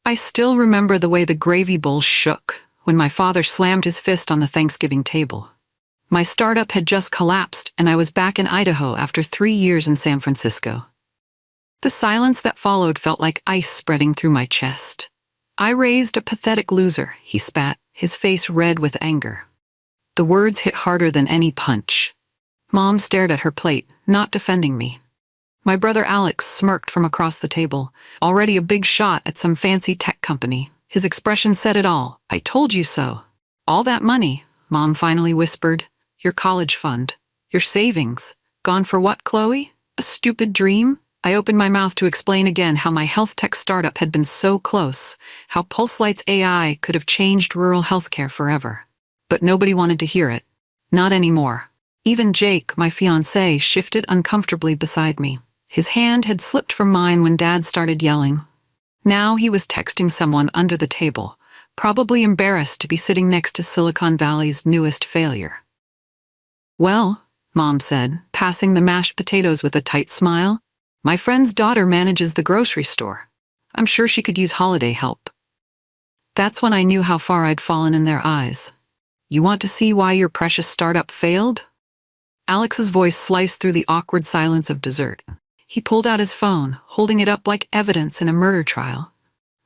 I still remember the way the gravy bowl shook when my father slammed his fist on the Thanksgiving table. My startup had just collapsed, and I was back in Idaho after 3 years in San Francisco. The silence that followed felt like ice spreading through my chest. "I raised a pathetic loser," he spat, his face red with anger. The words hit harder than any punch. Mom stared at her plate, not defending me. My brother Alex smirked from across the table, already a big shot at some fancy tech company. His expression said it all. "I told you so." "All that money," Mom finally whispered. "Your college fund. Your savings. Gone for what, Chloe? A stupid dream?" I opened my mouth to explain again how my health tech startup had been so close, how PulseLight's AI could have changed rural healthcare forever. But nobody wanted to hear it. Not anymore. Even Jake, my fiancé, shifted uncomfortably beside me. His hand had slipped from mine when Dad started yelling. Now he was texting someone under the table, probably embarrassed to be sitting next to Silicon Valley's newest failure. "Well," Mom said, passing the mashed potatoes with a tight smile, "my friend's daughter manages the grocery store. I'm sure she could use holiday help." That's when I knew how far I'd fallen in their eyes. "You want to see why your precious startup failed?" Alex's voice sliced through the awkward silence of dessert. He pulled out his phone, holding it up like evidence in a murder trial.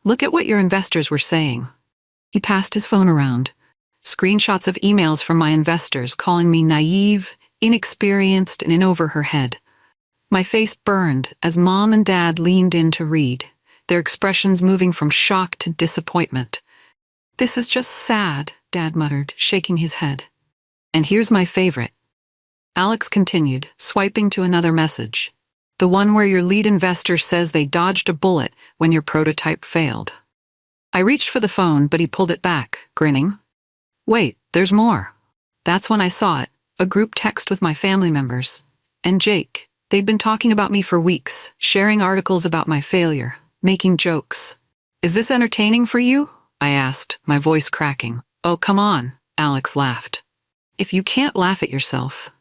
"Look at what your investors were saying." He passed his phone around. Screenshots of emails from my investors calling me naive, inexperienced, and in over her head. My face burned as Mom and Dad leaned in to read, their expressions moving from shock to disappointment. "This is just sad," Dad muttered, shaking his head. "And here's my favorite." Alex continued, swiping to another message. "The one where your lead investor says they dodged a bullet when your prototype failed." I reached for the phone, but he pulled it back, grinning. "Wait, there's more." That's when I saw it, a group text with my family members. And Jake. They'd been talking about me for weeks, sharing articles about my failure, making jokes. "Is this entertaining for you?" I asked, my voice cracking. "Oh, come on," Alex laughed. "If you can't laugh at yourself."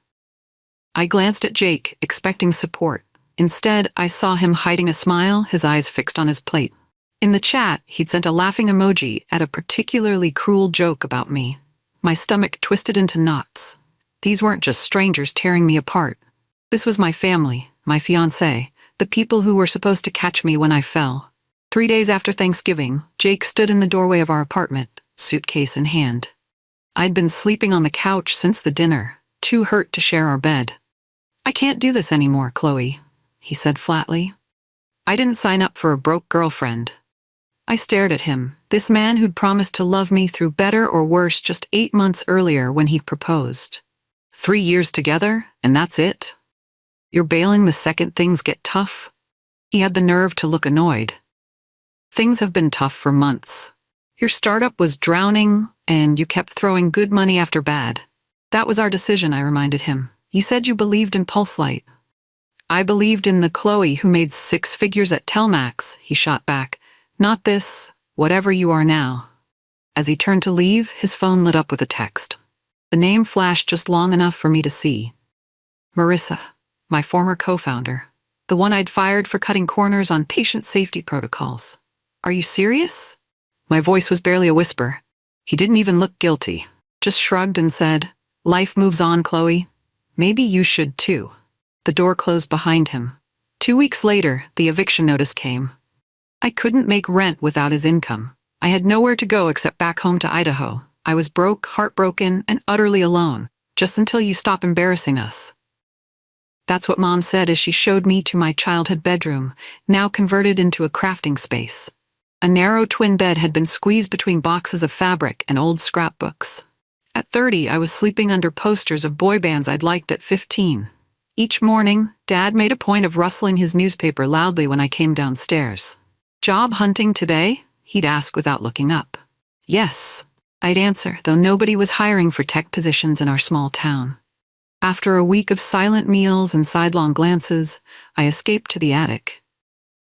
I glanced at Jake, expecting support. Instead, I saw him hiding a smile, his eyes fixed on his plate. In the chat, he'd sent a laughing emoji at a particularly cruel joke about me. My stomach twisted into knots. These weren't just strangers tearing me apart. This was my family, my fiancé, the people who were supposed to catch me when I fell. 3 days after Thanksgiving, Jake stood in the doorway of our apartment, suitcase in hand. I'd been sleeping on the couch since the dinner, too hurt to share our bed. "I can't do this anymore, Chloe," he said flatly. "I didn't sign up for a broke girlfriend." I stared at him, this man who'd promised to love me through better or worse just 8 months earlier when he proposed. 3 years together, and that's it? "You're bailing the second things get tough?" He had the nerve to look annoyed. "Things have been tough for months. Your startup was drowning, and you kept throwing good money after bad." "That was our decision," I reminded him. "You said you believed in PulseLight." "I believed in the Chloe who made 6 figures at Telmax," he shot back. "Not this, whatever you are now." As he turned to leave, his phone lit up with a text. The name flashed just long enough for me to see. Marissa, my former co-founder, the one I'd fired for cutting corners on patient safety protocols. "Are you serious?" My voice was barely a whisper. He didn't even look guilty, just shrugged and said, "Life moves on, Chloe. Maybe you should too." The door closed behind him. 2 weeks later, the eviction notice came. I couldn't make rent without his income. I had nowhere to go except back home to Idaho. I was broke, heartbroken, and utterly alone, just until you stop embarrassing us. That's what Mom said as she showed me to my childhood bedroom, now converted into a crafting space. A narrow twin bed had been squeezed between boxes of fabric and old scrapbooks. At 30, I was sleeping under posters of boy bands I'd liked at 15. Each morning, Dad made a point of rustling his newspaper loudly when I came downstairs. "Job hunting today?" he'd ask without looking up. "Yes," I'd answer, though nobody was hiring for tech positions in our small town. After a week of silent meals and sidelong glances, I escaped to the attic.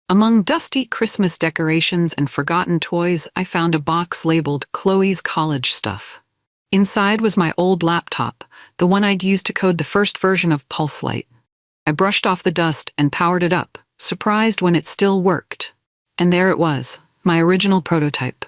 Among dusty Christmas decorations and forgotten toys, I found a box labeled Chloe's College Stuff. Inside was my old laptop, the one I'd used to code the first version of PulseLight. I brushed off the dust and powered it up, surprised when it still worked. And there it was, My original prototype.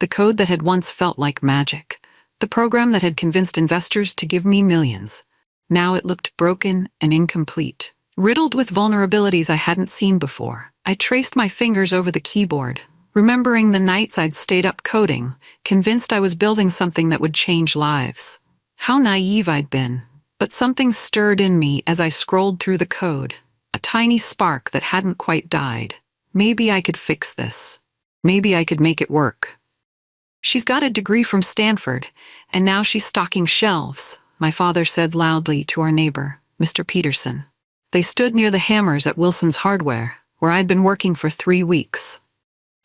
The code that had once felt like magic. The program that had convinced investors to give me millions. Now it looked broken and incomplete, riddled with vulnerabilities I hadn't seen before. I traced my fingers over the keyboard, remembering the nights I'd stayed up coding, convinced I was building something that would change lives. How naive I'd been. But something stirred in me as I scrolled through the code, a tiny spark that hadn't quite died. Maybe I could fix this. Maybe I could make it work. She's got a degree from Stanford, and now she's stocking shelves, my father said loudly to our neighbor, Mr. Peterson. They stood near the hammers at Wilson's Hardware, where I'd been working for 3 weeks.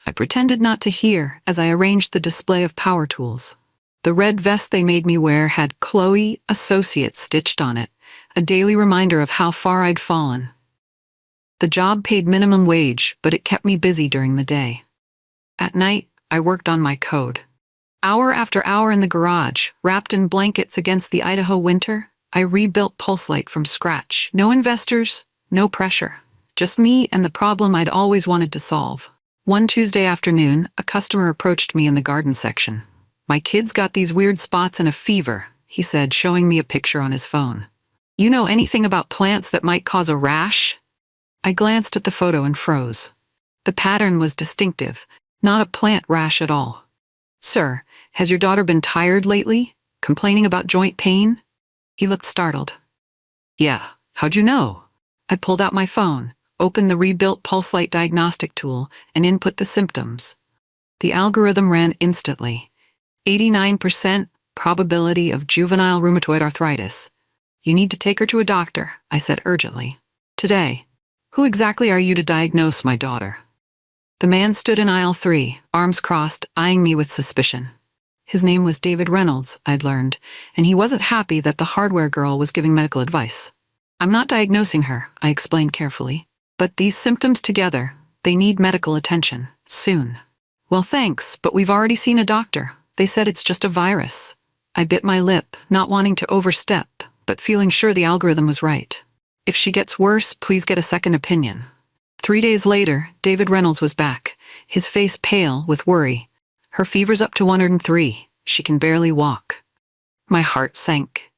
I pretended not to hear as I arranged the display of power tools. The red vest they made me wear had Chloe Associates stitched on it, a daily reminder of how far I'd fallen. The job paid minimum wage, but it kept me busy during the day. At night, I worked on my code. Hour after hour in the garage, wrapped in blankets against the Idaho winter, I rebuilt PulseLight from scratch. No investors, no pressure. Just me and the problem I'd always wanted to solve. One Tuesday afternoon, a customer approached me in the garden section. "My kid's got these weird spots and a fever," he said, showing me a picture on his phone. "You know anything about plants that might cause a rash?" I glanced at the photo and froze. The pattern was distinctive, not a plant rash at all. "Sir, has your daughter been tired lately? Complaining about joint pain?" He looked startled. "Yeah, how'd you know?" I pulled out my phone, opened the rebuilt PulseLight diagnostic tool, and input the symptoms. The algorithm ran instantly. 89% probability of juvenile rheumatoid arthritis. "You need to take her to a doctor," I said urgently. "Today." "Who exactly are you to diagnose my daughter?" The man stood in aisle 3, arms crossed, eyeing me with suspicion. His name was David Reynolds, I'd learned, and he wasn't happy that the hardware girl was giving medical advice. "I'm not diagnosing her," I explained carefully. "But these symptoms together, they need medical attention, soon." "Well, thanks, but we've already seen a doctor. They said it's just a virus." I bit my lip, not wanting to overstep, but feeling sure the algorithm was right. "If she gets worse, please get a second opinion." 3 days later, David Reynolds was back, his face pale with worry. "Her fever's up to 103. She can barely walk." My heart sank.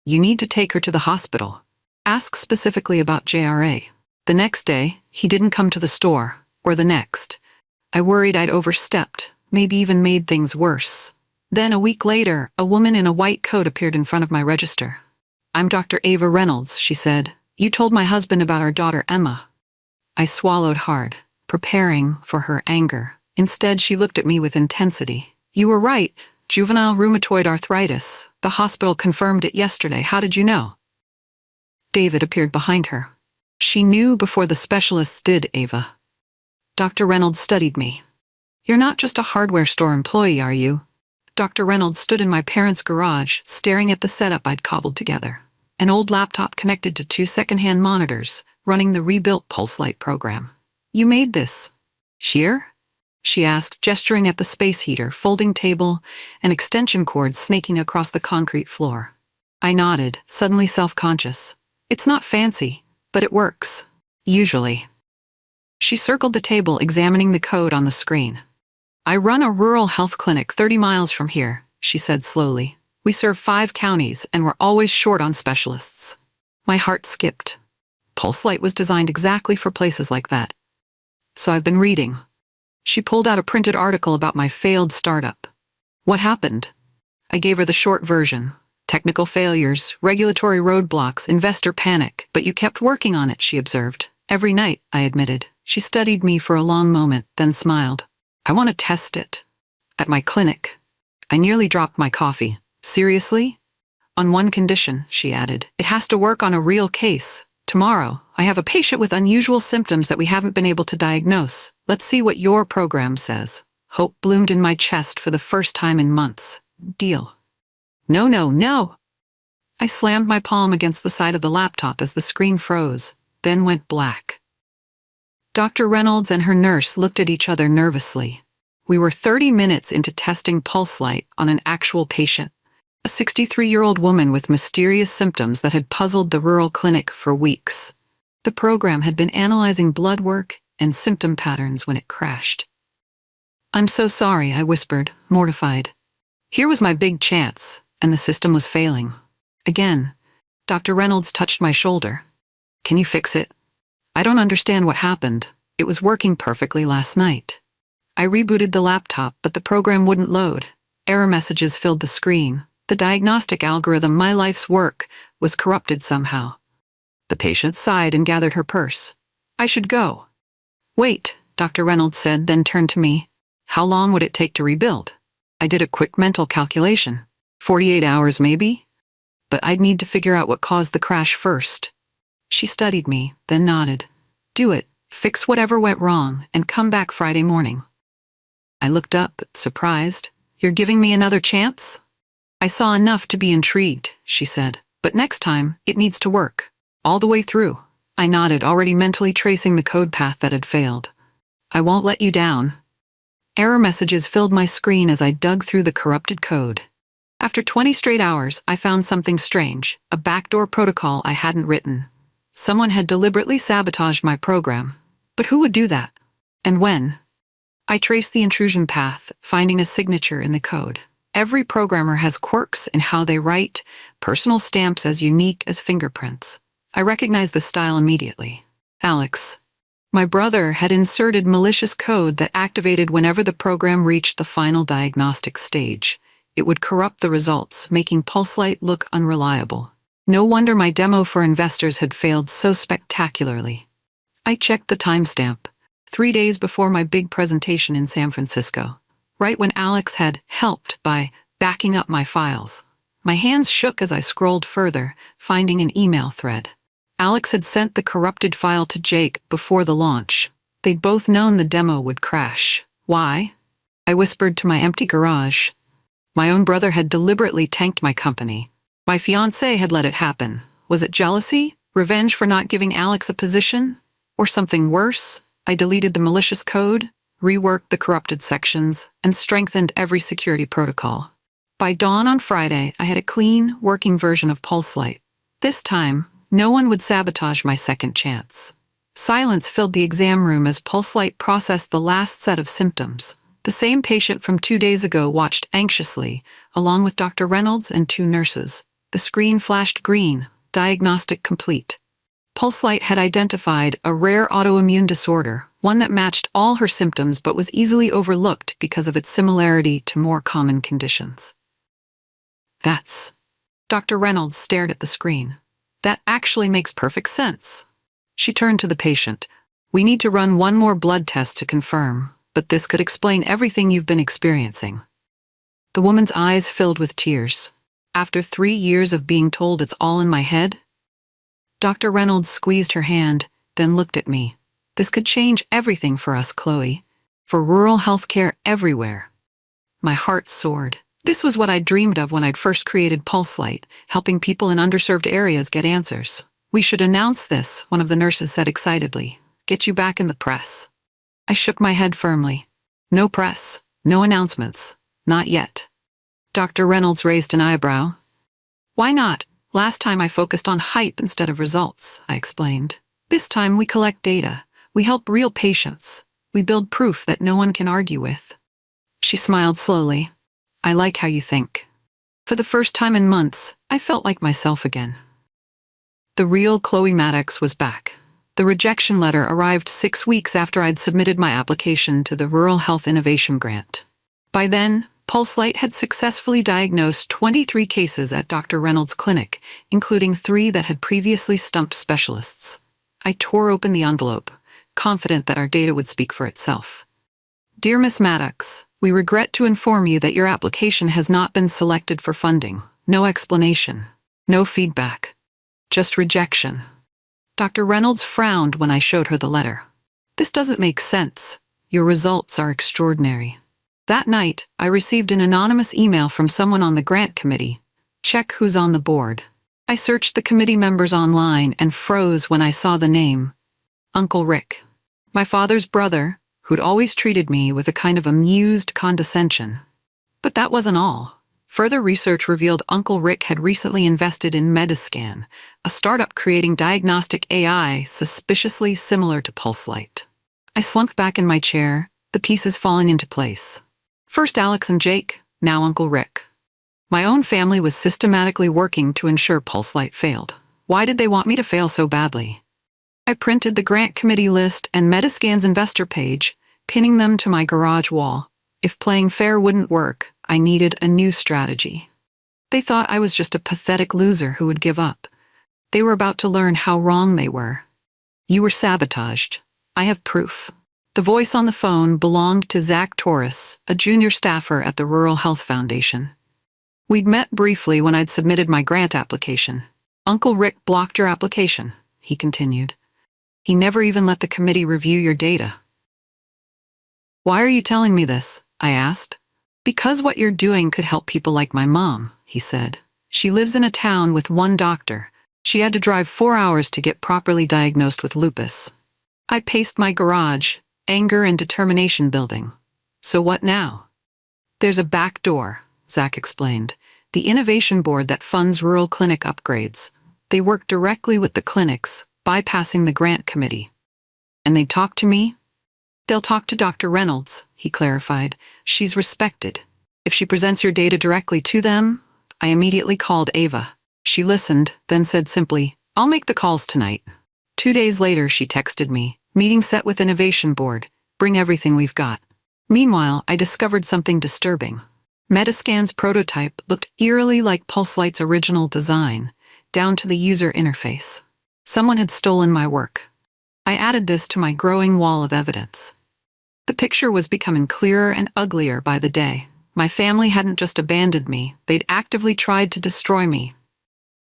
"You need to take her to the hospital. Ask specifically about JRA." The next day, he didn't come to the store, or the next. I worried I'd overstepped, maybe even made things worse. Then a week later, a woman in a white coat appeared in front of my register. "I'm Dr. Ava Reynolds," she said. "You told my husband about our daughter Emma." I swallowed hard, preparing for her anger. Instead, she looked at me with intensity. "You were right. Juvenile rheumatoid arthritis. The hospital confirmed it yesterday. How did you know?" David appeared behind her. "She knew before the specialists did, Ava." Dr. Reynolds studied me. "You're not just a hardware store employee, are you?" Dr. Reynolds stood in my parents' garage, staring at the setup I'd cobbled together. An old laptop connected to 2 second-hand monitors, running the rebuilt PulseLight program. "You made this here?" she asked, gesturing at the space heater, folding table, and extension cords snaking across the concrete floor. I nodded, suddenly self-conscious. "It's not fancy, but it works. Usually." She circled the table, examining the code on the screen. "I run a rural health clinic 30 miles from here," she said slowly. "We serve 5 counties, and we're always short on specialists." My heart skipped. PulseLight was designed exactly for places like that. "So I've been reading." She pulled out a printed article about my failed startup. "What happened?" I gave her the short version. "Technical failures, regulatory roadblocks, investor panic. But you kept working on it," she observed. "Every night," I admitted. She studied me for a long moment, then smiled. "I want to test it. At my clinic." I nearly dropped my coffee. "Seriously?" "On one condition," she added. "It has to work on a real case. Tomorrow, I have a patient with unusual symptoms that we haven't been able to diagnose. Let's see what your program says." Hope bloomed in my chest for the first time in months. "Deal." "No, no, no!" I slammed my palm against the side of the laptop as the screen froze, then went black. Dr. Reynolds and her nurse looked at each other nervously. We were 30 minutes into testing PulseLight on an actual patient, a 63-year-old woman with mysterious symptoms that had puzzled the rural clinic for weeks. The program had been analyzing blood work and symptom patterns when it crashed. I'm so sorry, I whispered, mortified. Here was my big chance, and the system was failing. Again, Dr. Reynolds touched my shoulder. Can you fix it? I don't understand what happened. It was working perfectly last night. I rebooted the laptop, but the program wouldn't load. Error messages filled the screen. The diagnostic algorithm, my life's work, was corrupted somehow. The patient sighed and gathered her purse. I should go. Wait, Dr. Reynolds said, then turned to me. How long would it take to rebuild? I did a quick mental calculation. 48 hours, maybe? But I'd need to figure out what caused the crash first. She studied me, then nodded. Do it, fix whatever went wrong, and come back Friday morning. I looked up, surprised. You're giving me another chance? I saw enough to be intrigued, she said. But next time, it needs to work. All the way through. I nodded, already mentally tracing the code path that had failed. I won't let you down. Error messages filled my screen as I dug through the corrupted code. After 20 straight hours, I found something strange, a backdoor protocol I hadn't written. Someone had deliberately sabotaged my program. But who would do that? And when? I traced the intrusion path, finding a signature in the code. Every programmer has quirks in how they write, personal stamps as unique as fingerprints. I recognized the style immediately. Alex. My brother had inserted malicious code that activated whenever the program reached the final diagnostic stage. It would corrupt the results, making PulseLight look unreliable. No wonder my demo for investors had failed so spectacularly. I checked the timestamp, 3 days before my big presentation in San Francisco, right when Alex had helped by backing up my files. My hands shook as I scrolled further, finding an email thread. Alex had sent the corrupted file to Jake before the launch. They'd both known the demo would crash. Why? I whispered to my empty garage. My own brother had deliberately tanked my company. My fiancé had let it happen. Was it jealousy? Revenge for not giving Alex a position? Or something worse? I deleted the malicious code, reworked the corrupted sections, and strengthened every security protocol. By dawn on Friday, I had a clean, working version of PulseLight. This time, no one would sabotage my second chance. Silence filled the exam room as PulseLight processed the last set of symptoms. The same patient from 2 days ago watched anxiously, along with Dr. Reynolds and 2 nurses. The screen flashed green, diagnostic complete. PulseLight had identified a rare autoimmune disorder, one that matched all her symptoms but was easily overlooked because of its similarity to more common conditions. That's... Dr. Reynolds stared at the screen. That actually makes perfect sense. She turned to the patient. We need to run one more blood test to confirm, but this could explain everything you've been experiencing. The woman's eyes filled with tears. After 3 years of being told it's all in my head? Dr. Reynolds squeezed her hand, then looked at me. This could change everything for us, Chloe. For rural healthcare everywhere. My heart soared. This was what I'd dreamed of when I'd first created PulseLight, helping people in underserved areas get answers. We should announce this, one of the nurses said excitedly. Get you back in the press. I shook my head firmly. No press, no announcements. Not yet. Dr. Reynolds raised an eyebrow. Why not? Last time I focused on hype instead of results, I explained. This time we collect data. We help real patients. We build proof that no one can argue with. She smiled slowly. I like how you think. For the first time in months, I felt like myself again. The real Chloe Maddox was back. The rejection letter arrived 6 weeks after I'd submitted my application to the Rural Health Innovation Grant. By then, PulseLight had successfully diagnosed 23 cases at Dr. Reynolds' clinic, including 3 that had previously stumped specialists. I tore open the envelope, confident that our data would speak for itself. Dear Miss Maddox, we regret to inform you that your application has not been selected for funding. No explanation. No feedback. Just rejection. Dr. Reynolds frowned when I showed her the letter. This doesn't make sense. Your results are extraordinary. That night, I received an anonymous email from someone on the grant committee. Check who's on the board. I searched the committee members online and froze when I saw the name. Uncle Rick. My father's brother, who'd always treated me with a kind of amused condescension. But that wasn't all. Further research revealed Uncle Rick had recently invested in Metascan, a startup creating diagnostic AI suspiciously similar to PulseLight. I slumped back in my chair, the pieces falling into place. First Alex and Jake, now Uncle Rick. My own family was systematically working to ensure PulseLight failed. Why did they want me to fail so badly? I printed the grant committee list and Metascan's investor page, pinning them to my garage wall. If playing fair wouldn't work, I needed a new strategy. They thought I was just a pathetic loser who would give up. They were about to learn how wrong they were. You were sabotaged. I have proof. The voice on the phone belonged to Zach Torres, a junior staffer at the Rural Health Foundation. We'd met briefly when I'd submitted my grant application. Uncle Rick blocked your application, he continued. He never even let the committee review your data. Why are you telling me this? I asked. Because what you're doing could help people like my mom, he said. She lives in a town with one doctor. She had to drive 4 hours to get properly diagnosed with lupus. I paced my garage, anger and determination building. So what now? There's a back door, Zach explained. The innovation board that funds rural clinic upgrades. They work directly with the clinics, bypassing the grant committee. And they talk to me? They'll talk to Dr. Reynolds, he clarified. She's respected. If she presents your data directly to them, I immediately called Ava. She listened, then said simply, I'll make the calls tonight. 2 days later, she texted me, meeting set with Innovation Board, bring everything we've got. Meanwhile, I discovered something disturbing. Metascan's prototype looked eerily like PulseLight's original design, down to the user interface. Someone had stolen my work. I added this to my growing wall of evidence. The picture was becoming clearer and uglier by the day. My family hadn't just abandoned me, they'd actively tried to destroy me.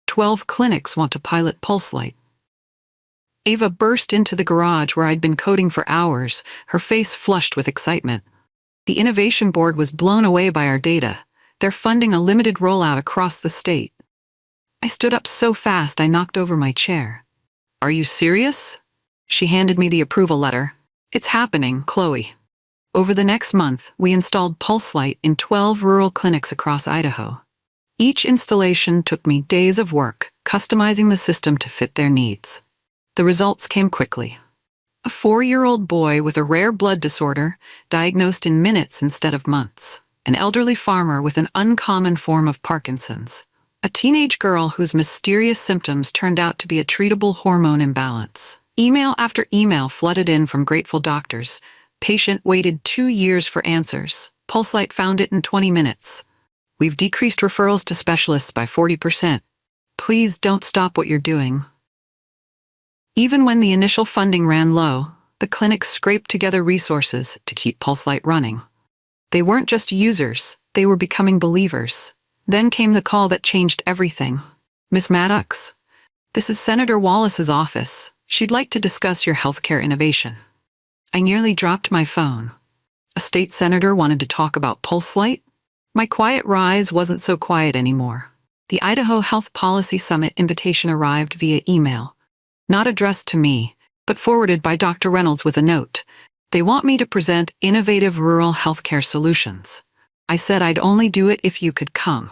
12 clinics want to pilot PulseLight. Ava burst into the garage where I'd been coding for hours, her face flushed with excitement. The Innovation Board was blown away by our data. They're funding a limited rollout across the state. I stood up so fast I knocked over my chair. Are you serious? She handed me the approval letter. It's happening, Chloe. Over the next month, we installed PulseLight in 12 rural clinics across Idaho. Each installation took me days of work, customizing the system to fit their needs. The results came quickly. A 4-year-old boy with a rare blood disorder, diagnosed in minutes instead of months. An elderly farmer with an uncommon form of Parkinson's. A teenage girl whose mysterious symptoms turned out to be a treatable hormone imbalance. Email after email flooded in from grateful doctors. Patient waited 2 years for answers. PulseLight found it in 20 minutes. We've decreased referrals to specialists by 40%. Please don't stop what you're doing. Even when the initial funding ran low, the clinics scraped together resources to keep PulseLight running. They weren't just users, they were becoming believers. Then came the call that changed everything. Miss Maddox, this is Senator Wallace's office. She'd like to discuss your healthcare innovation. I nearly dropped my phone. A state senator wanted to talk about PulseLight? My quiet rise wasn't so quiet anymore. The Idaho Health Policy Summit invitation arrived via email. Not addressed to me, but forwarded by Dr. Reynolds with a note. They want me to present innovative rural healthcare solutions. I said I'd only do it if you could come.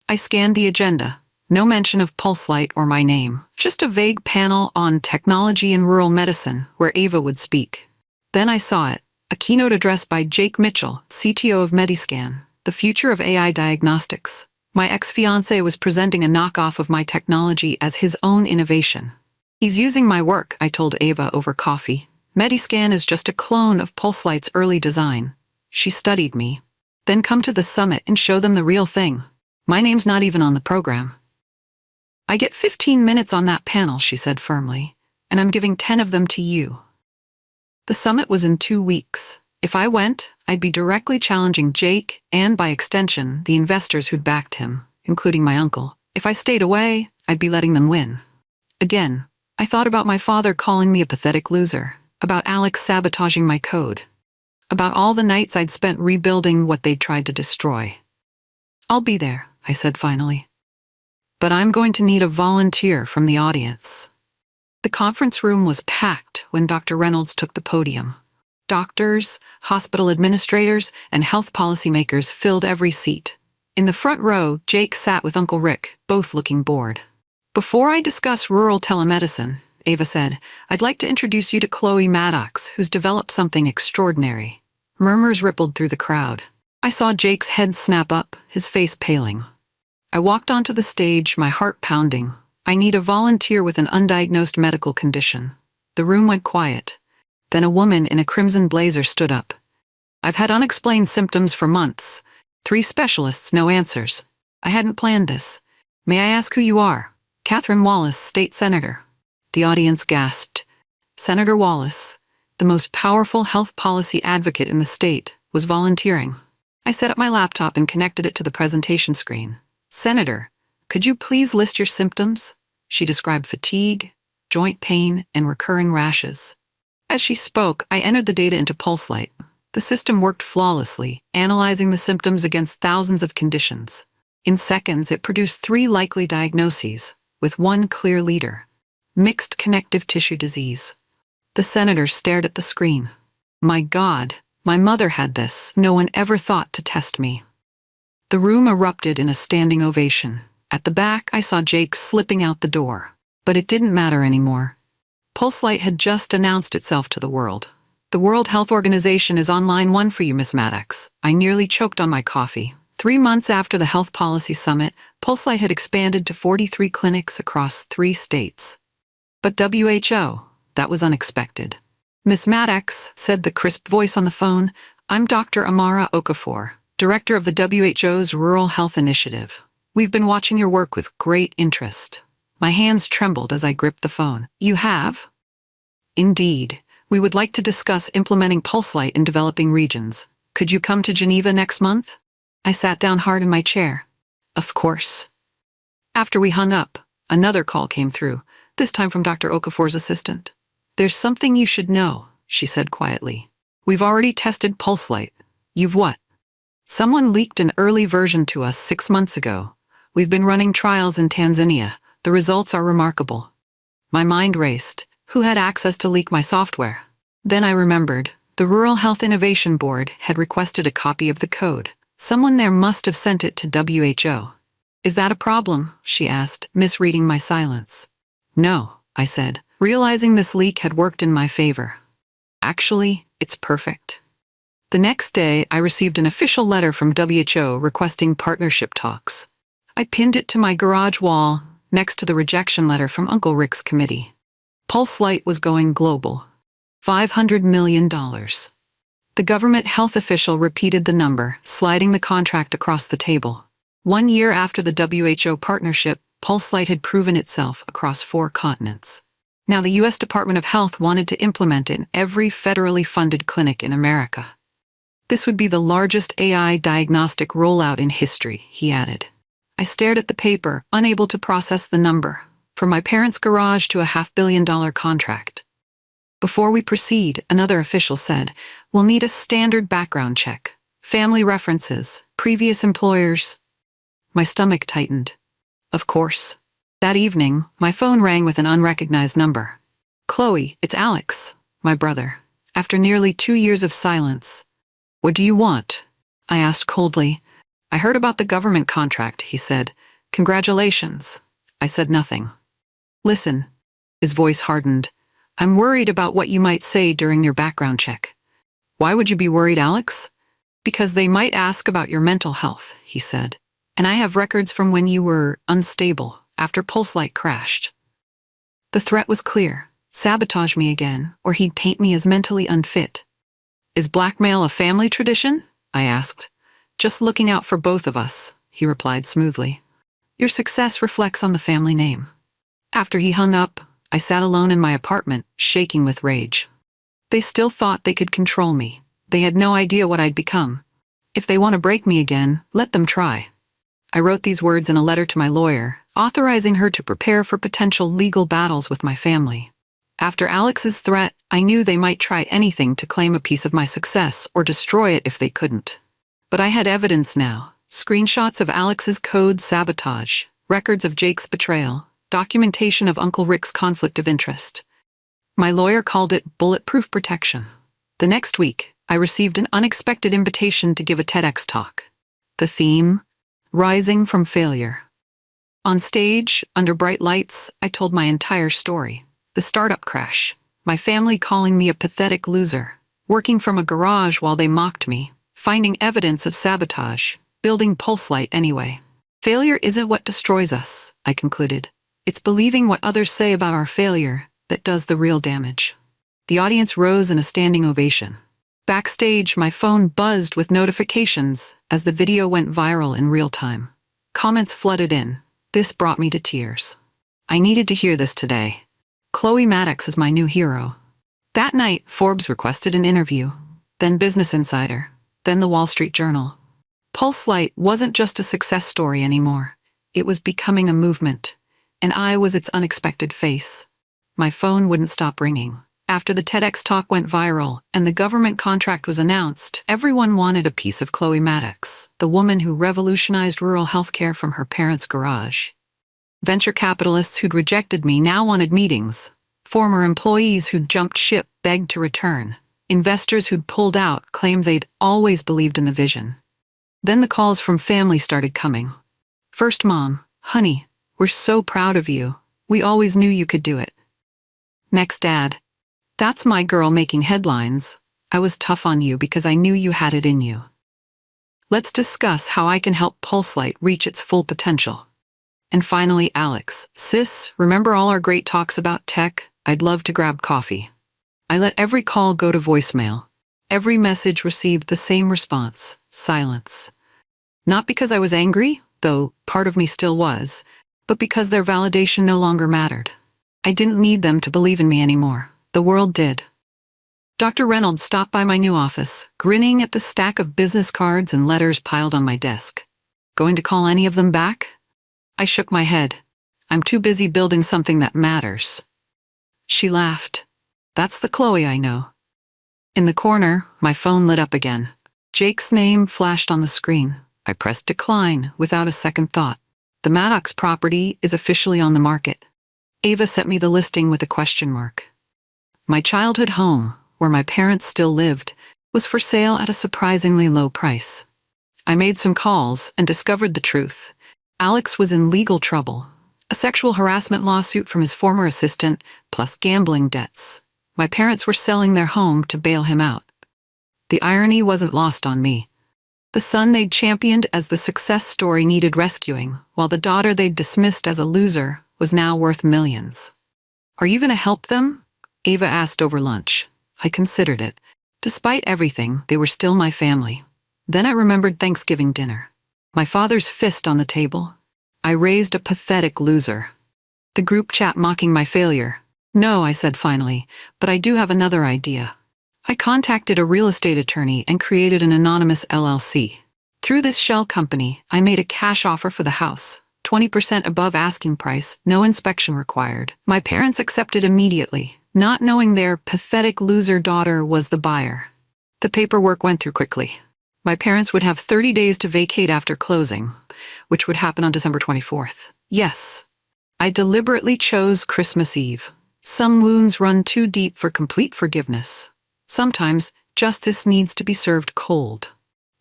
I scanned the agenda. No mention of PulseLight or my name. Just a vague panel on technology in rural medicine where Ava would speak. Then I saw it. A keynote address by Jake Mitchell, CTO of Metascan, the future of AI diagnostics. My ex-fiancé was presenting a knockoff of my technology as his own innovation. He's using my work, I told Ava over coffee. Metascan is just a clone of PulseLight's early design. She studied me. Then come to the summit and show them the real thing. My name's not even on the program. I get 15 minutes on that panel, she said firmly, and I'm giving 10 of them to you. The summit was in 2 weeks. If I went, I'd be directly challenging Jake and, by extension, the investors who'd backed him, including my uncle. If I stayed away, I'd be letting them win. Again, I thought about my father calling me a pathetic loser, about Alex sabotaging my code, about all the nights I'd spent rebuilding what they'd tried to destroy. I'll be there, I said finally. But I'm going to need a volunteer from the audience. The conference room was packed when Dr. Reynolds took the podium. Doctors, hospital administrators, and health policymakers filled every seat. In the front row, Jake sat with Uncle Rick, both looking bored. Before I discuss rural telemedicine, Ava said. "I'd like to introduce you to Chloe Maddox, who's developed something extraordinary." Murmurs rippled through the crowd. I saw Jake's head snap up, his face paling. I walked onto the stage, my heart pounding. "I need a volunteer with an undiagnosed medical condition." The room went quiet. Then a woman in a crimson blazer stood up. "I've had unexplained symptoms for months. 3 specialists, no answers. I hadn't planned this. May I ask who you are?" "Catherine Wallace, state senator." The audience gasped. Senator Wallace, the most powerful health policy advocate in the state, was volunteering. I set up my laptop and connected it to the presentation screen. "Senator, could you please list your symptoms?" She described fatigue, joint pain, and recurring rashes. As she spoke, I entered the data into PulseLight. The system worked flawlessly, analyzing the symptoms against thousands of conditions. In seconds, it produced 3 likely diagnoses, with 1 clear leader: mixed connective tissue disease. The senator stared at the screen. "My God, my mother had this. No one ever thought to test me." The room erupted in a standing ovation. At the back, I saw Jake slipping out the door. But it didn't matter anymore. PulseLight had just announced itself to the world. "The World Health Organization is on line 1 for you, Miss Maddox." I nearly choked on my coffee. 3 months after the Health Policy Summit, PulseLight had expanded to 43 clinics across 3 states. But WHO, that was unexpected. "Miss Maddox," said the crisp voice on the phone, "I'm Dr. Amara Okafor, director of the WHO's Rural Health Initiative. We've been watching your work with great interest." My hands trembled as I gripped the phone. "You have?" "Indeed. We would like to discuss implementing PulseLight in developing regions. Could you come to Geneva next month?" I sat down hard in my chair. "Of course." After we hung up, another call came through, this time from Dr. Okafor's assistant. "There's something you should know," she said quietly. "We've already tested PulseLight." "You've what?" "Someone leaked an early version to us 6 months ago. We've been running trials in Tanzania. The results are remarkable." My mind raced. Who had access to leak my software? Then I remembered. The Rural Health Innovation Board had requested a copy of the code. Someone there must have sent it to WHO. "Is that a problem?" she asked, misreading my silence. "No," I said, realizing this leak had worked in my favor. "Actually, it's perfect." The next day, I received an official letter from WHO requesting partnership talks. I pinned it to my garage wall, next to the rejection letter from Uncle Rick's committee. PulseLight was going global. $500 million. The government health official repeated the number, sliding the contract across the table. 1 year after the WHO partnership, PulseLight had proven itself across 4 continents. Now the U.S. Department of Health wanted to implement it in every federally funded clinic in America. "This would be the largest AI diagnostic rollout in history," he added. I stared at the paper, unable to process the number. From my parents' garage to a $500 million contract. "Before we proceed," another official said, "we'll need a standard background check. Family references, previous employers." My stomach tightened. Of course. That evening, my phone rang with an unrecognized number. "Chloe, it's Alex, my brother." After nearly 2 years of silence. "What do you want?" I asked coldly. "I heard about the government contract," he said. "Congratulations." I said nothing. "Listen." His voice hardened. "I'm worried about what you might say during your background check." "Why would you be worried, Alex?" "Because they might ask about your mental health," he said. "And I have records from when you were unstable, after PulseLight crashed." The threat was clear. Sabotage me again, or he'd paint me as mentally unfit. "Is blackmail a family tradition?" I asked. "Just looking out for both of us," he replied smoothly. "Your success reflects on the family name." After he hung up, I sat alone in my apartment, shaking with rage. They still thought they could control me. They had no idea what I'd become. If they want to break me again, let them try. I wrote these words in a letter to my lawyer, authorizing her to prepare for potential legal battles with my family. After Alex's threat, I knew they might try anything to claim a piece of my success or destroy it if they couldn't. But I had evidence now. Screenshots of Alex's code sabotage, records of Jake's betrayal, documentation of Uncle Rick's conflict of interest. My lawyer called it bulletproof protection. The next week, I received an unexpected invitation to give a TEDx talk. The theme? Rising from failure. On stage, under bright lights, I told my entire story. The startup crash. My family calling me a pathetic loser. Working from a garage while they mocked me. Finding evidence of sabotage. Building Pulselight anyway. Failure isn't what destroys us, I concluded. It's believing what others say about our failure that does the real damage. The audience rose in a standing ovation. Backstage, my phone buzzed with notifications as the video went viral in real time. Comments flooded in. This brought me to tears. I needed to hear this today. Chloe Maddox is my new hero. That night, Forbes requested an interview, then Business Insider, then the Wall Street Journal. Pulselight wasn't just a success story anymore. It was becoming a movement, and I was its unexpected face. My phone wouldn't stop ringing. After the TEDx talk went viral and the government contract was announced, everyone wanted a piece of Chloe Maddox, the woman who revolutionized rural healthcare from her parents' garage. Venture capitalists who'd rejected me now wanted meetings. Former employees who'd jumped ship begged to return. Investors who'd pulled out claimed they'd always believed in the vision. Then the calls from family started coming. First, Mom, honey, we're so proud of you. We always knew you could do it. Next, Dad, that's my girl making headlines. I was tough on you because I knew you had it in you. Let's discuss how I can help Pulselight reach its full potential. And finally, Alex, sis, remember all our great talks about tech? I'd love to grab coffee. I let every call go to voicemail. Every message received the same response, silence. Not because I was angry, though part of me still was, but because their validation no longer mattered. I didn't need them to believe in me anymore. The world did. Dr. Reynolds stopped by my new office, grinning at the stack of business cards and letters piled on my desk. Going to call any of them back? I shook my head. I'm too busy building something that matters. She laughed. That's the Chloe I know. In the corner, my phone lit up again. Jake's name flashed on the screen. I pressed decline without a second thought. The Maddox property is officially on the market. Ava sent me the listing with a question mark. My childhood home, where my parents still lived, was for sale at a surprisingly low price. I made some calls and discovered the truth. Alex was in legal trouble. A sexual harassment lawsuit from his former assistant, plus gambling debts. My parents were selling their home to bail him out. The irony wasn't lost on me. The son they'd championed as the success story needed rescuing, while the daughter they'd dismissed as a loser was now worth millions. Are you going to help them? Ava asked over lunch. I considered it. Despite everything, they were still my family. Then I remembered Thanksgiving dinner. My father's fist on the table. I raised a pathetic loser. The group chat mocking my failure. No, I said finally, but I do have another idea. I contacted a real estate attorney and created an anonymous LLC. Through this shell company, I made a cash offer for the house, 20% above asking price, no inspection required. My parents accepted immediately, not knowing their pathetic loser daughter was the buyer. The paperwork went through quickly. My parents would have 30 days to vacate after closing, which would happen on December 24th. Yes, I deliberately chose Christmas Eve. Some wounds run too deep for complete forgiveness. Sometimes, justice needs to be served cold.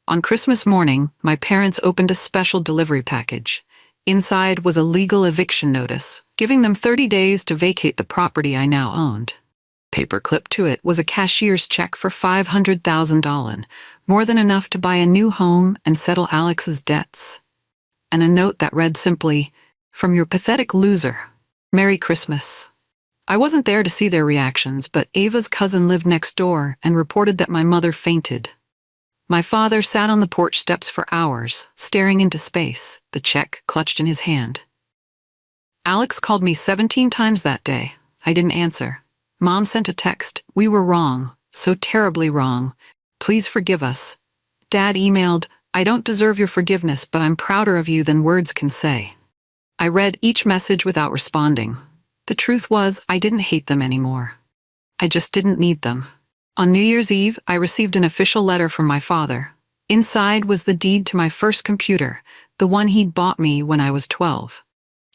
On Christmas morning, my parents opened a special delivery package. Inside was a legal eviction notice, giving them 30 days to vacate the property I now owned. Paperclipped to it was a cashier's check for $500,000, more than enough to buy a new home and settle Alex's debts. And a note that read simply, "From your pathetic loser. Merry Christmas." I wasn't there to see their reactions, but Ava's cousin lived next door and reported that my mother fainted. My father sat on the porch steps for hours, staring into space, the check clutched in his hand. Alex called me 17 times that day. I didn't answer. Mom sent a text. We were wrong, so terribly wrong. Please forgive us. Dad emailed, I don't deserve your forgiveness, but I'm prouder of you than words can say. I read each message without responding. The truth was, I didn't hate them anymore. I just didn't need them. On New Year's Eve, I received an official letter from my father. Inside was the deed to my first computer, the one he'd bought me when I was 12.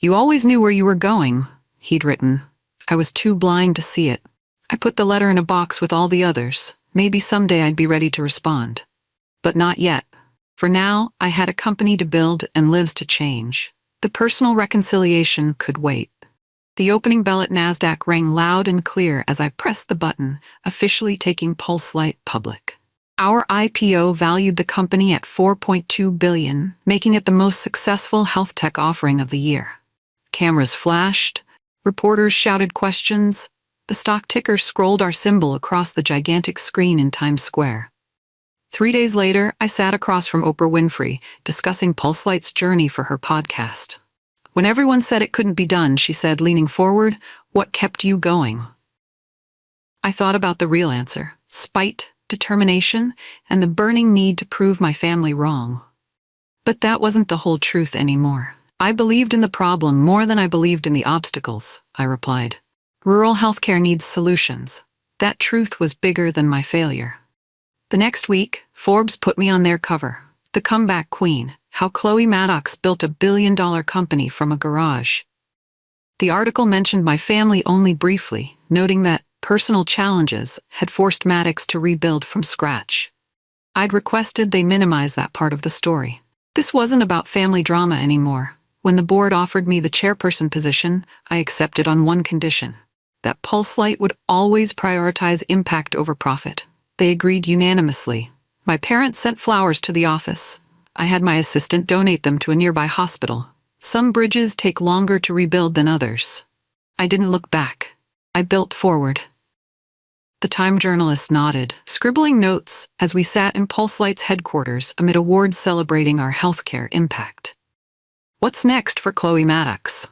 You always knew where you were going, he'd written. I was too blind to see it. I put the letter in a box with all the others. Maybe someday I'd be ready to respond. But not yet. For now, I had a company to build and lives to change. The personal reconciliation could wait. The opening bell at NASDAQ rang loud and clear as I pressed the button, officially taking Pulse-Light public. Our IPO valued the company at $4.2 billion, making it the most successful health tech offering of the year. Cameras flashed, reporters shouted questions, the stock ticker scrolled our symbol across the gigantic screen in Times Square. 3 days later, I sat across from Oprah Winfrey, discussing Pulse-Light's journey for her podcast. When everyone said it couldn't be done, she said, leaning forward, "What kept you going?" I thought about the real answer: spite, determination, and the burning need to prove my family wrong. But that wasn't the whole truth anymore. I believed in the problem more than I believed in the obstacles, I replied. Rural healthcare needs solutions. That truth was bigger than my failure. The next week, Forbes put me on their cover. The Comeback Queen: How Chloe Maddox Built a Billion-Dollar Company from a Garage. The article mentioned my family only briefly, noting that personal challenges had forced Maddox to rebuild from scratch. I'd requested they minimize that part of the story. This wasn't about family drama anymore. When the board offered me the chairperson position, I accepted on one condition: that Pulse-Light would always prioritize impact over profit. They agreed unanimously. My parents sent flowers to the office. I had my assistant donate them to a nearby hospital. Some bridges take longer to rebuild than others. I didn't look back. I built forward. The Time journalist nodded, scribbling notes as we sat in Pulse-Light's headquarters amid awards celebrating our healthcare impact. What's next for Chloe Maddox?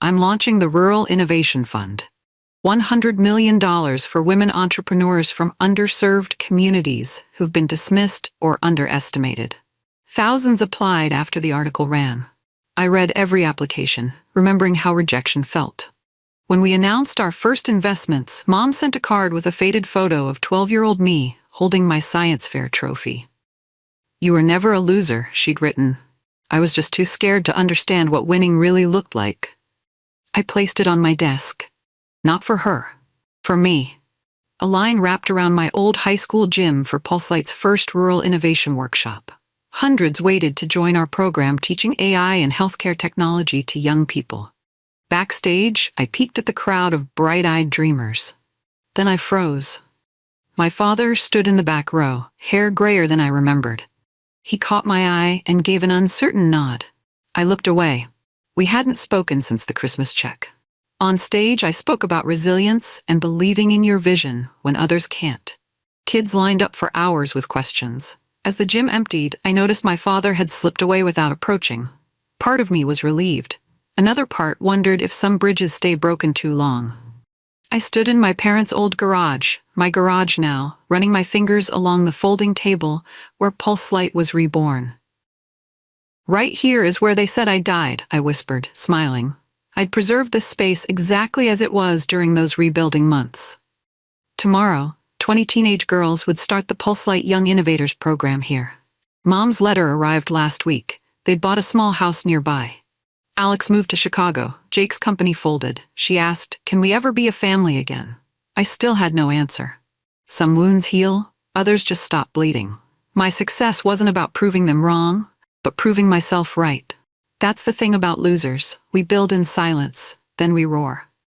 I'm launching the Rural Innovation Fund. $100 million for women entrepreneurs from underserved communities who've been dismissed or underestimated. Thousands applied after the article ran. I read every application, remembering how rejection felt. When we announced our first investments, Mom sent a card with a faded photo of 12-year-old me holding my science fair trophy. "You were never a loser," she'd written. I was just too scared to understand what winning really looked like. I placed it on my desk. Not for her. For me. A line wrapped around my old high school gym for Pulse-Light's first rural innovation workshop. Hundreds waited to join our program teaching AI and healthcare technology to young people. Backstage, I peeked at the crowd of bright-eyed dreamers. Then I froze. My father stood in the back row, hair grayer than I remembered. He caught my eye and gave an uncertain nod. I looked away. We hadn't spoken since the Christmas check. On stage, I spoke about resilience and believing in your vision when others can't. Kids lined up for hours with questions. As the gym emptied, I noticed my father had slipped away without approaching. Part of me was relieved. Another part wondered if some bridges stay broken too long. I stood in my parents' old garage, my garage now, running my fingers along the folding table where Pulse-Light was reborn. "Right here is where they said I died," I whispered, smiling. I'd preserved this space exactly as it was during those rebuilding months. Tomorrow, 20 teenage girls would start the Pulse-Light Young Innovators program here. Mom's letter arrived last week. They'd bought a small house nearby. Alex moved to Chicago. Jake's company folded. She asked, "Can we ever be a family again?" I still had no answer. Some wounds heal, others just stop bleeding. My success wasn't about proving them wrong, but proving myself right. That's the thing about losers. We build in silence, then we roar.